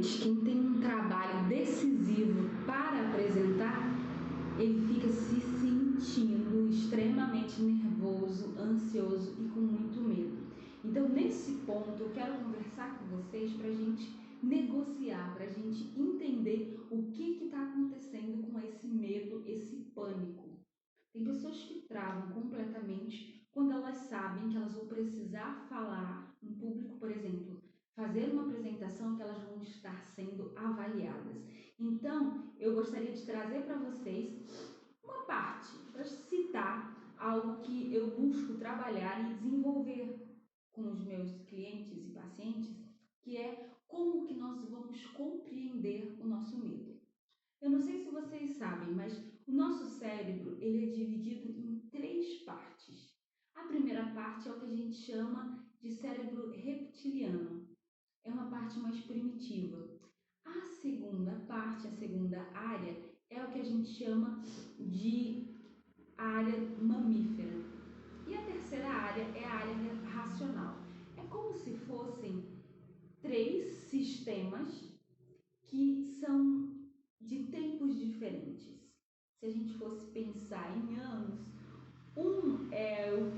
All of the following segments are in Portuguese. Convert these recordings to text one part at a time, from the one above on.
vezes, quem tem um trabalho decisivo para apresentar, ele fica se sentindo extremamente nervoso, ansioso e com muito medo. Então, nesse ponto, eu quero conversar com vocês para a gente negociar, para a gente entender o que está acontecendo com esse medo, esse pânico. Tem pessoas que travam completamente quando elas sabem que elas vão precisar falar em público, por exemplo, fazer uma apresentação que elas vão estar sendo avaliadas. Então, eu gostaria de trazer para vocês uma parte, para citar algo que eu busco trabalhar e desenvolver com os meus clientes e pacientes, que é como que nós vamos compreender o nosso medo. Eu não sei se vocês sabem, mas o nosso cérebro ele é dividido em 3 partes. A primeira parte é o que a gente chama de cérebro reptiliano. É uma parte mais primitiva. A segunda parte, a segunda área, é o que a gente chama de área mamífera. E a terceira área é a área racional. É como se fossem 3 sistemas que são de tempos diferentes. Se a gente fosse pensar em anos, é o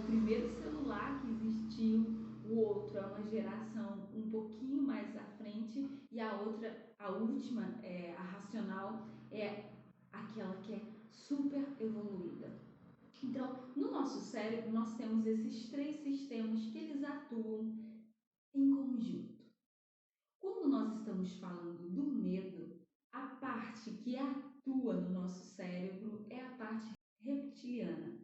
primeiro celular que existiu, o outro é uma geração um pouquinho mais à frente e a outra, a última, a racional, é aquela que é super evoluída. Então, no nosso cérebro, nós temos esses 3 sistemas que eles atuam em conjunto. Quando nós estamos falando do medo, a parte que atua no nosso cérebro é a parte reptiliana.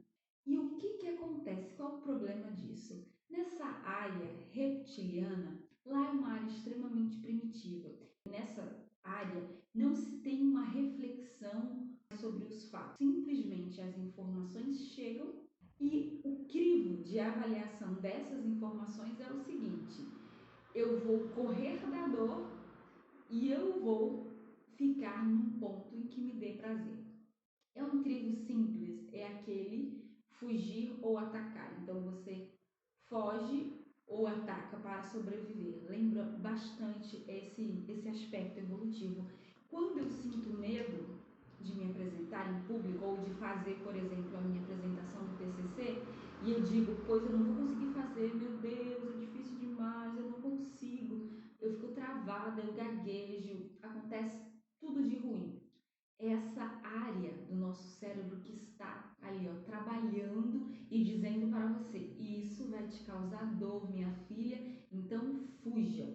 E o que acontece? Qual o problema disso? Nessa área reptiliana, lá é uma área extremamente primitiva. Nessa área não se tem uma reflexão sobre os fatos. Simplesmente as informações chegam e o crivo de avaliação dessas informações é o seguinte: eu vou correr da dor e eu vou ficar num ponto em que me dê prazer. É um crivo simples, é aquele fugir ou atacar. Então você foge ou ataca para sobreviver. Lembra bastante esse aspecto evolutivo. Quando eu sinto medo de me apresentar em público ou de fazer, por exemplo, a minha apresentação no TCC, e eu digo, pois eu não vou conseguir fazer, meu Deus, é difícil demais, eu não consigo, eu fico travada, eu gaguejo, acontece tudo de ruim. Essa área do nosso cérebro que está ali, ó, trabalhando e dizendo para você, isso vai te causar dor, minha filha, então fuja.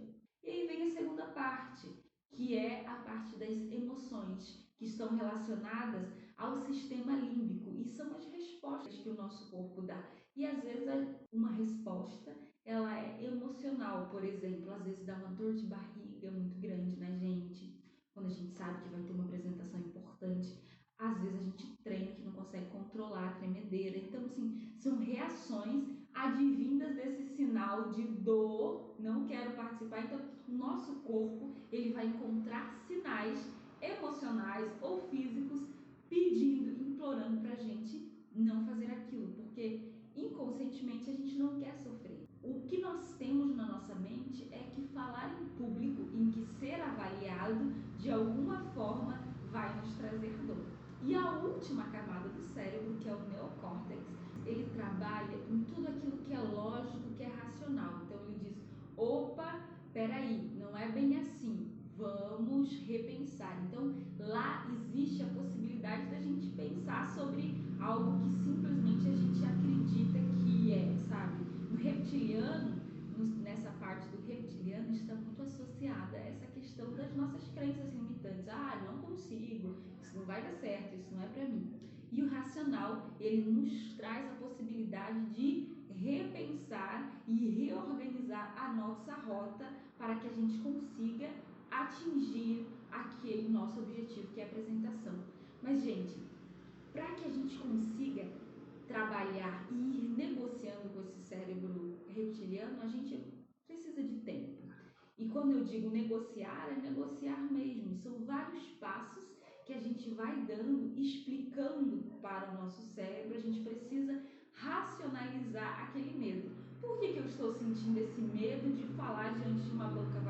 E aí vem a segunda parte, que é a parte das emoções, que estão relacionadas ao sistema límbico, e são as respostas que o nosso corpo dá. E às vezes uma resposta, ela é emocional, por exemplo, às vezes dá uma dor de barriga muito grande na gente, quando a gente sabe que vai ter uma apresentação importante, às vezes a gente treme que não consegue controlar a tremedeira. Então, assim, são reações advindas desse sinal de dor, não quero participar. Então, o nosso corpo, ele vai encontrar sinais emocionais ou físicos pedindo, implorando pra gente não fazer aquilo, porque inconscientemente a gente não quer sofrer. O que nós temos na nossa mente é que falar em público, em que ser avaliado, de alguma forma vai nos trazer dor. E a última camada do cérebro, que é o neocórtex, ele trabalha em tudo aquilo que é lógico, que é racional. Então ele diz, opa, peraí, não é bem assim, vamos repensar. Então lá existe a possibilidade da gente pensar sobre algo que simplesmente a gente acredita que é, sabe? No reptiliano, nessa parte do reptiliano, está muito associada a essa questão das nossas crenças limitantes. Ah, não consigo, isso não vai dar certo, isso não é para mim. E o racional, ele nos traz a possibilidade de repensar e reorganizar a nossa rota para que a gente consiga atingir aquele nosso objetivo, que é a apresentação. Mas, gente, para que a gente consiga trabalhar e ir negociando com esse cérebro reptiliano, a gente precisa de tempo. E quando eu digo negociar, é negociar mesmo. São vários passos que a gente vai dando, explicando para o nosso cérebro. A gente precisa racionalizar aquele medo. Por que eu estou sentindo esse medo de falar diante de uma banca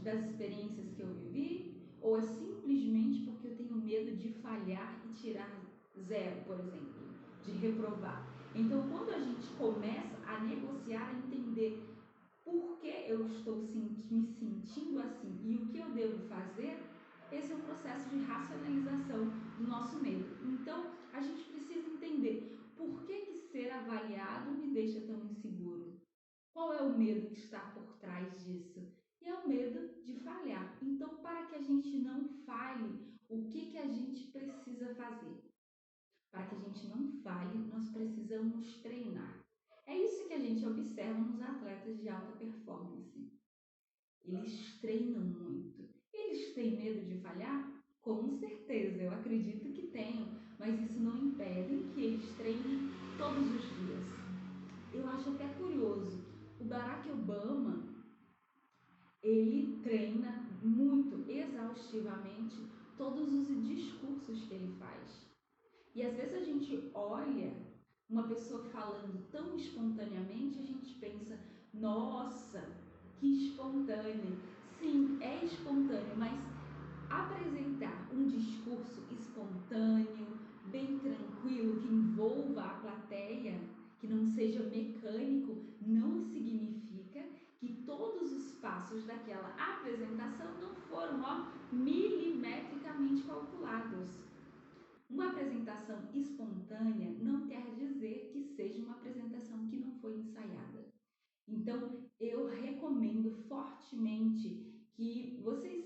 das experiências que eu vivi, ou é simplesmente porque eu tenho medo de falhar e tirar 0, por exemplo, de reprovar. Então, quando a gente começa a negociar, a entender por que eu estou me sentindo assim e o que eu devo fazer, esse é um processo de racionalização do nosso medo. Então, a gente precisa entender por que ser avaliado me deixa tão inseguro. Qual é o medo que está por trás disso? E é o medo de falhar. Então, para que a gente não falhe, o que a gente precisa fazer? Para que a gente não falhe, nós precisamos treinar. É isso que a gente observa nos atletas de alta performance. Eles treinam muito. Eles têm medo de falhar? Com certeza, eu acredito que tenham, mas isso não impede que eles treinem todos os dias. Eu acho até curioso, o Barack Obama, ele treina muito, exaustivamente, todos os discursos que ele faz. E às vezes a gente olha uma pessoa falando tão espontaneamente, a gente pensa, nossa, que espontâneo. Sim, é espontâneo, mas apresentar um discurso espontâneo, bem tranquilo, que envolva a plateia, que não seja mecânico, não significa que todos os passos daquela apresentação não foram milimetricamente calculados. Uma apresentação espontânea não quer dizer que seja uma apresentação que não foi ensaiada. Então, eu recomendo fortemente que vocês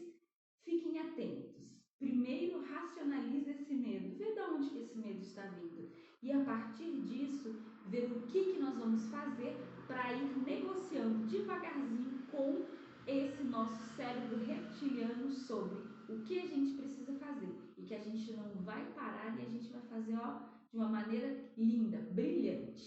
fiquem atentos. Primeiro, racionalize esse medo, vê de onde que esse medo está vindo. E a partir disso, ver o que nós vamos fazer para ir negociando devagarzinho com esse nosso cérebro reptiliano sobre o que a gente precisa fazer. E que a gente não vai parar e a gente vai fazer de uma maneira linda, brilhante.